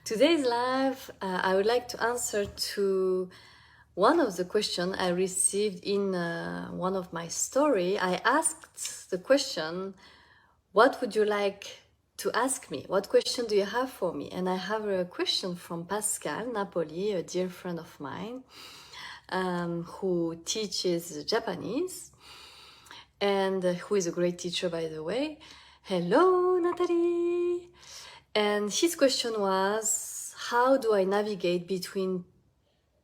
Today's live, I would like to answer to one of the questions I received in one of my story. I asked the question, what would you like to ask me? What question do you have for me? And I have a question from Pascal Napoli, a dear friend of mine, who teaches Japanese and who is a great teacher, by the way. Hello, Nathalie! And his question was, how do I navigate between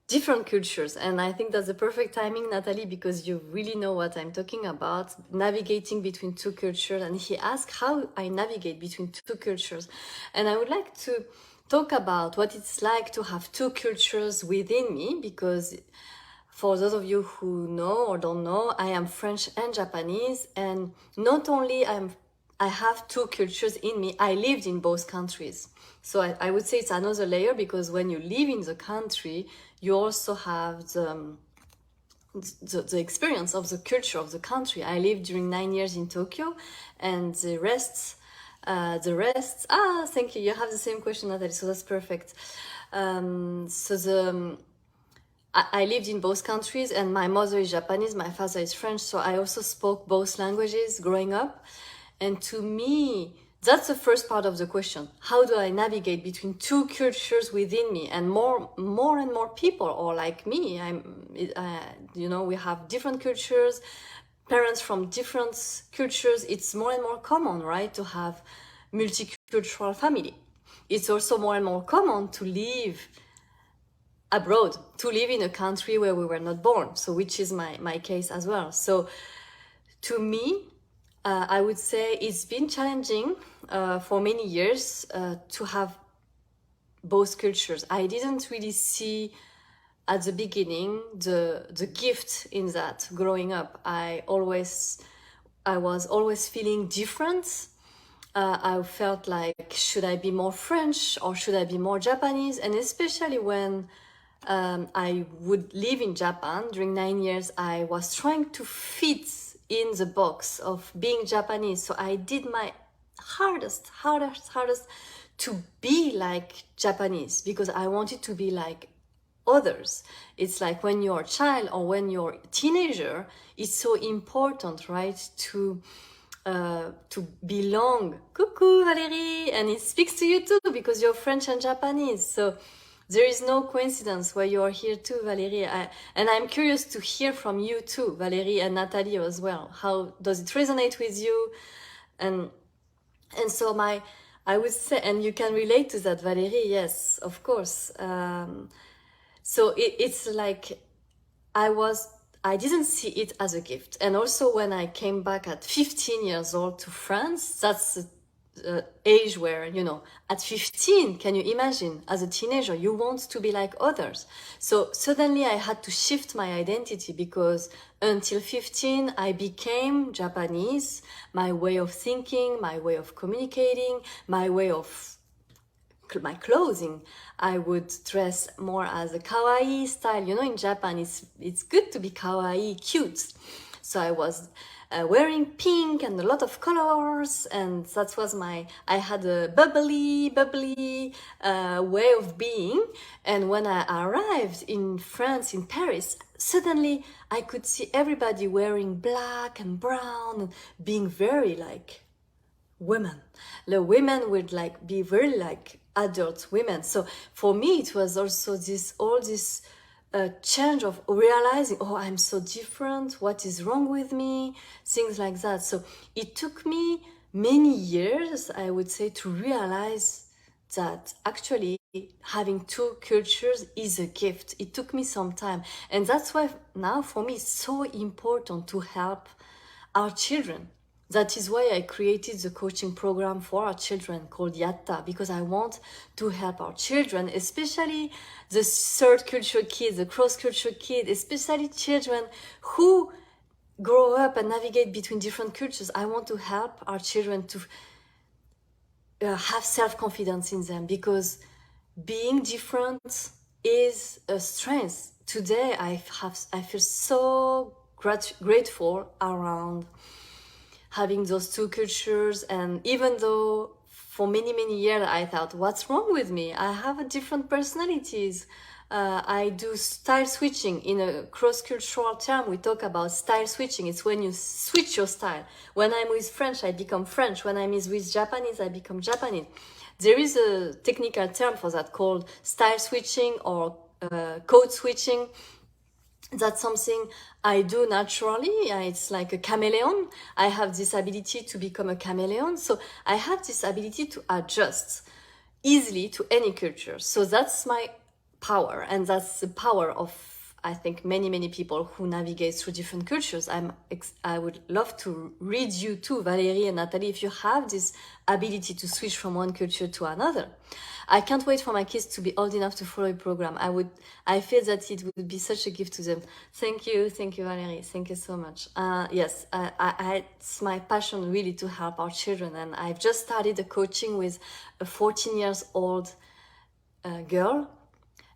different cultures? And I think that's the perfect timing, Nathalie, because you really know what I'm talking about, navigating between two cultures. And he asked how I navigate between two cultures. And I would like to talk about what it's like to have two cultures within me, because for those of you who know or don't know, I am French and Japanese, and not only I have two cultures in me, I lived in both countries. So I would say it's another layer, because when you live in the country, you also have the experience of the culture of the country. I lived during 9 years in Tokyo, and the rest, thank you, you have the same question, Natalie, so that's perfect. I lived in both countries, and my mother is Japanese, my father is French, so I also spoke both languages growing up. And to me, that's the first part of the question. How do I navigate between two cultures within me? And more and more people are like me. We have different cultures, parents from different cultures. It's more and more common, right, to have multicultural family. It's also more and more common to live abroad, to live in a country where we were not born. So which is my case as well. So to me, I would say it's been challenging for many years to have both cultures. I didn't really see at the beginning the gift in that growing up. I was always feeling different. I felt like, should I be more French or should I be more Japanese? And especially when I would live in Japan during 9 years, I was trying to fit in the box of being Japanese. So I did my hardest to be like Japanese, because I wanted to be like others. It's like when you're a child or when you're a teenager, it's so important, right, to belong. Coucou Valérie, and it speaks to you too, because you're French and Japanese. So there is no coincidence why you are here too, Valérie. And I'm curious to hear from you too, Valérie and Nathalie as well. How does it resonate with you? And so I would say, and you can relate to that, Valérie, yes, of course. So it's like I didn't see it as a gift. And also when I came back at 15 years old to France, that's age where, at 15, can you imagine, as a teenager, you want to be like others. So suddenly I had to shift my identity, because until 15, I became Japanese, my way of thinking, my way of communicating, my way of my clothing. I would dress more as a kawaii style. In Japan, it's good to be kawaii, cute. So I was wearing pink and a lot of colors, and that was I had a bubbly way of being. And when I arrived in France, in Paris, suddenly I could see everybody wearing black and brown and being very like women. The women would be very like adult women. So for me, it was also all this change of realizing, oh, I'm so different, what is wrong with me, things like that. So it took me many years, I would say, to realize that actually having two cultures is a gift. It took me some time. And that's why now for me it's so important to help our children. That is why I created the coaching program for our children called Yatta, because I want to help our children, especially the third culture kids, the cross-culture kids, especially children who grow up and navigate between different cultures. I want to help our children to have self-confidence in them, because being different is a strength. Today I feel so grateful around having those two cultures. And even though for many years I thought, what's wrong with me? I have a different personalities. I do style switching. In a cross-cultural term, we talk about style switching. It's when you switch your style. When I'm with French, I become French. When I'm with Japanese, I become Japanese. There is a technical term for that called style switching or code switching. That's something I do naturally. It's like a chameleon. I have this ability to become a chameleon. So I have this ability to adjust easily to any culture. So that's my power. And that's the power of, I think, many people who navigate through different cultures. I would love to read you too, Valérie and Nathalie, if you have this ability to switch from one culture to another. I can't wait for my kids to be old enough to follow a program. I feel that it would be such a gift to them. Thank you, Valérie. Thank you so much. Yes, it's my passion really to help our children, and I've just started a coaching with a 14 years old girl,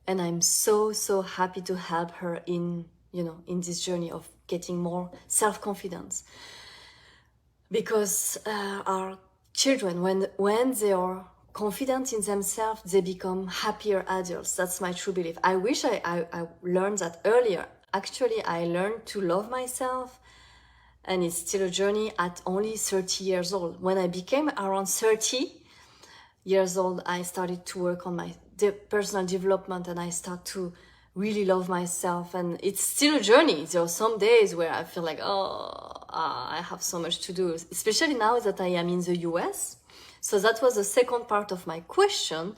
and I'm so happy to help her in this journey of getting more self-confidence, because our children, when they are confident in themselves, they become happier adults. That's my true belief. I wish I learned that earlier. Actually, I learned to love myself, and it's still a journey, at only 30 years old. When I became around 30 years old, I started to work on my personal development, and I start to really love myself. And it's still a journey. There are some days where I feel like, I have so much to do, especially now that I am in the US. So that was the second part of my question.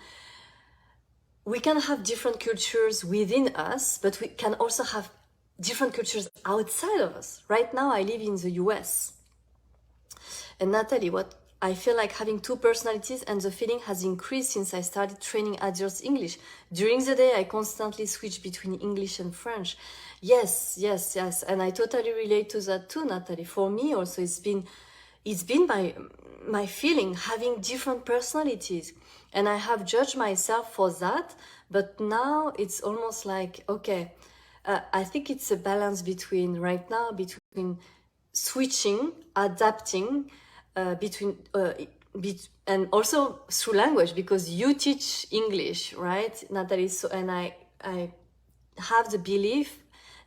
We can have different cultures within us, but we can also have different cultures outside of us. Right now, I live in the US. And Natalie, what I feel like having two personalities, and the feeling has increased since I started training adults English. During the day, I constantly switch between English and French. Yes. And I totally relate to that too, Natalie. For me also, it's been my feeling, having different personalities, and I have judged myself for that. But now it's almost like, okay, I think it's a balance between switching, adapting, and also through language, because you teach English, right, Natalie? So, and I have the belief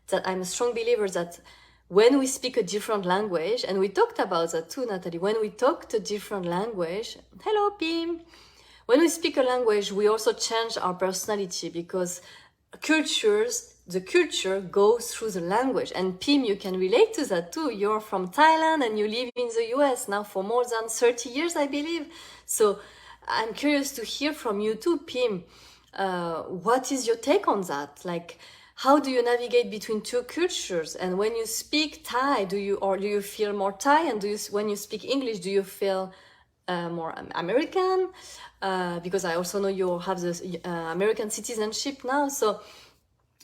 that I'm a strong believer that when we speak a different language, and we talked about that too, Natalie, when we talk a different language, hello, Pim, when we speak a language, we also change our personality, because the culture goes through the language. And Pim, you can relate to that too. You're from Thailand and you live in the US now for more than 30 years, I believe. So I'm curious to hear from you too, Pim. What is your take on that? Like, how do you navigate between two cultures? And when you speak Thai, do you feel more Thai? And when you speak English, do you feel more American? Because I also know you have this American citizenship now. So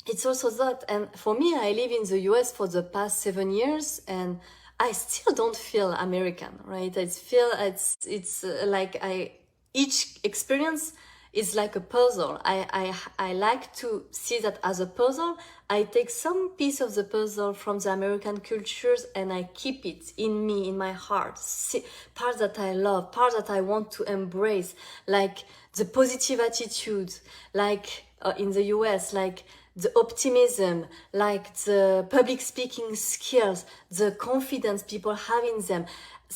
it's also that. And for me, I live in the US for the past 7 years, and I still don't feel American, right? It's like each experience is like a puzzle. I like to see that as a puzzle. I take some piece of the puzzle from the American cultures and I keep it in me, in my heart. Parts that I love, parts that I want to embrace, like the positive attitude, like in the US, like the optimism, like the public speaking skills, the confidence people have in them.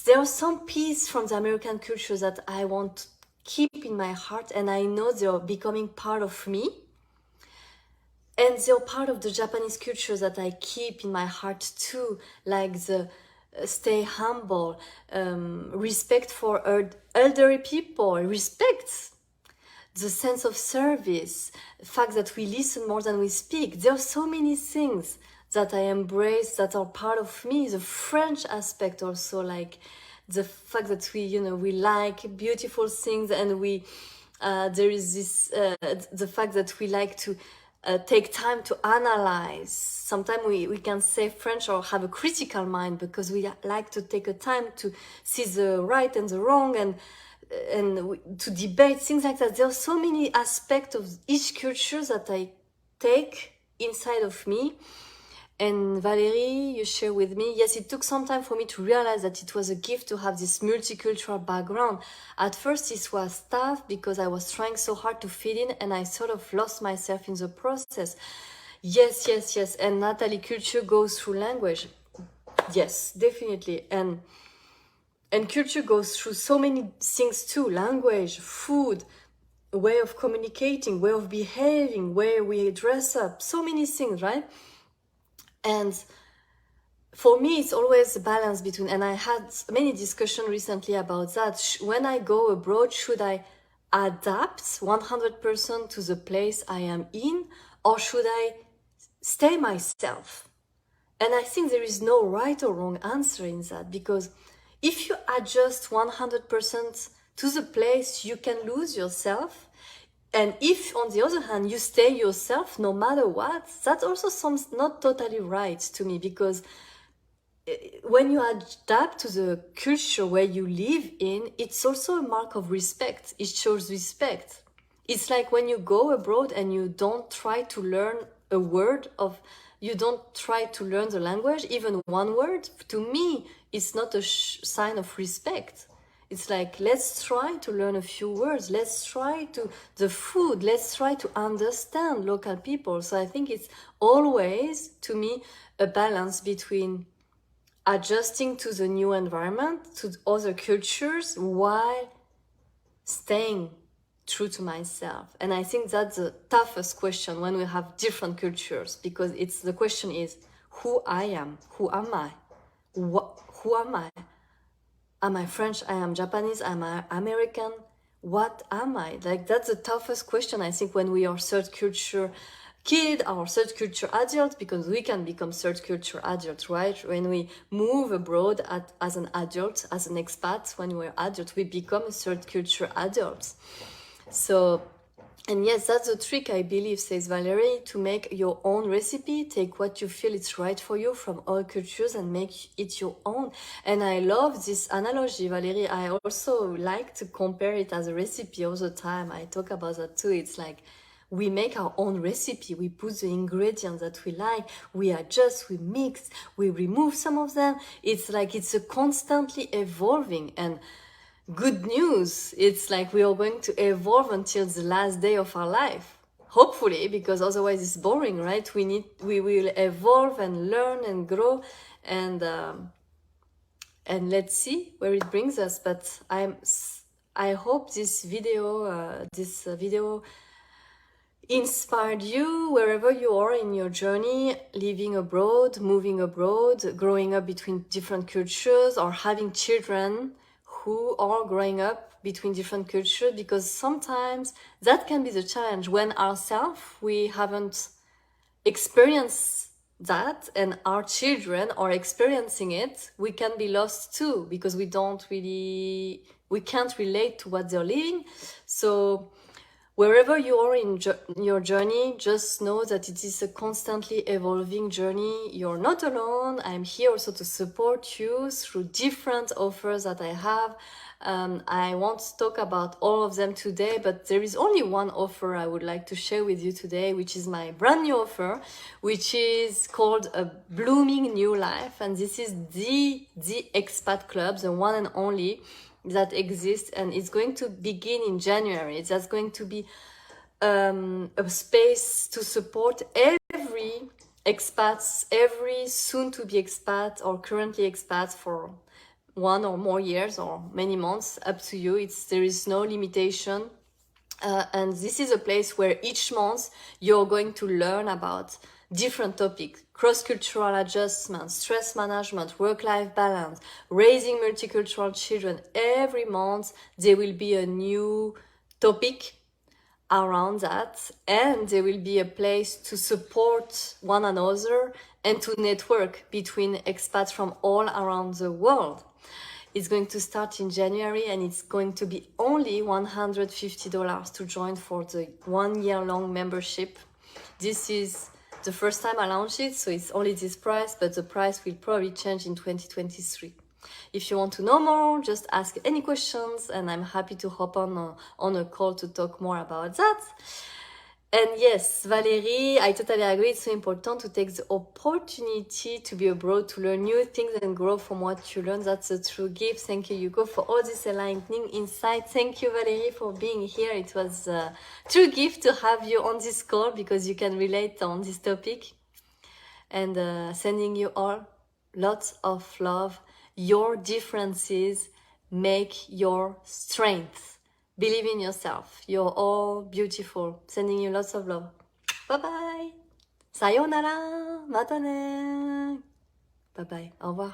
There are some pieces from the American culture that I want to keep in my heart, and I know they're becoming part of me. And they're part of the Japanese culture that I keep in my heart too, like the stay humble, respect for elderly people, respect, the sense of service, the fact that we listen more than we speak. There are so many things that I embrace that are part of me. The French aspect also, like the fact that we like beautiful things, and there is this the fact that we like to take time to analyze. Sometimes we can say French or have a critical mind, because we like to take a time to see the right and the wrong, and to debate things like that. There are so many aspects of each culture that I take inside of me, And Valerie, you share with me, yes, it took some time for me to realize that it was a gift to have this multicultural background. At first, this was tough because I was trying so hard to fit in and I sort of lost myself in the process. Yes, yes, yes. And Natalie, culture goes through language. Yes, definitely. And culture goes through so many things too. Language, food, way of communicating, way of behaving, where we dress up, so many things, right? And for me, it's always a balance between, and I had many discussions recently about that. When I go abroad, should I adapt 100% to the place I am in, or should I stay myself? And I think there is no right or wrong answer in that, because if you adjust 100% to the place, you can lose yourself. And if, on the other hand, you stay yourself no matter what, that also sounds not totally right to me, because when you adapt to the culture where you live in, it's also a mark of respect. It shows respect. It's like when you go abroad and you don't try to learn a word of, you don't try to learn the language, even one word. To me, it's not a sign of respect. It's like, let's try to learn a few words. Let's try to, the food, let's try to understand local people. So I think it's always, to me, a balance between adjusting to the new environment, to other cultures, while staying true to myself. And I think that's the toughest question when we have different cultures, because it's, the question is who I am, who am I, who am I? Am I French? I am Japanese? Am I American? What am I? Like, that's the toughest question, I think, when we are third culture kid or third culture adult, because we can become third culture adult, right? When we move abroad as an adult, as an expat, when we're adult, we become a third culture adult. So, and yes, that's the trick, I believe, says Valerie, to make your own recipe. Take what you feel is right for you from all cultures and make it your own. And I love this analogy, Valerie. I also like to compare it as a recipe all the time. I talk about that too. It's like we make our own recipe. We put the ingredients that we like. We adjust, we mix, we remove some of them. It's like it's a constantly evolving. And good news, it's like we are going to evolve until the last day of our life, hopefully, because otherwise it's boring, right? We will evolve and learn and grow, and let's see where it brings us. But I hope this video inspired you wherever you are in your journey, living abroad, moving abroad, growing up between different cultures, or having children who are growing up between different cultures, because sometimes that can be the challenge when ourselves, we haven't experienced that and our children are experiencing it. We can be lost too, because we can't relate to what they're living. So wherever you are in your journey, just know that it is a constantly evolving journey. You're not alone. I'm here also to support you through different offers that I have. I won't talk about all of them today, but there is only one offer I would like to share with you today, which is my brand new offer, which is called A Blooming New Life. And this is the expat club, the one and only that exists, and it's going to begin in January. That's going to be a space to support every expats, every soon-to-be expat or currently expat for 1 or more years or many months, up to you. There is no limitation. And this is a place where each month you're going to learn about different topics: cross-cultural adjustment, stress management, work-life balance, raising multicultural children. Every month there will be a new topic around that, and there will be a place to support one another and to network between expats from all around the world. It's going to start in January, and it's going to be only $150 to join for the 1 year long membership. This is the first time I launch it, so it's only this price, but the price will probably change in 2023. If you want to know more, just ask any questions, and I'm happy to hop on a call to talk more about that. And yes, Valerie, I totally agree. It's so important to take the opportunity to be abroad, to learn new things and grow from what you learn. That's a true gift. Thank you, Yuko, for all this enlightening insight. Thank you, Valerie, for being here. It was a true gift to have you on this call because you can relate on this topic. And sending you all lots of love. Your differences make your strength. Believe in yourself. You're all beautiful. Sending you lots of love. Bye bye. Sayonara. Mata ne. Bye bye. Au revoir.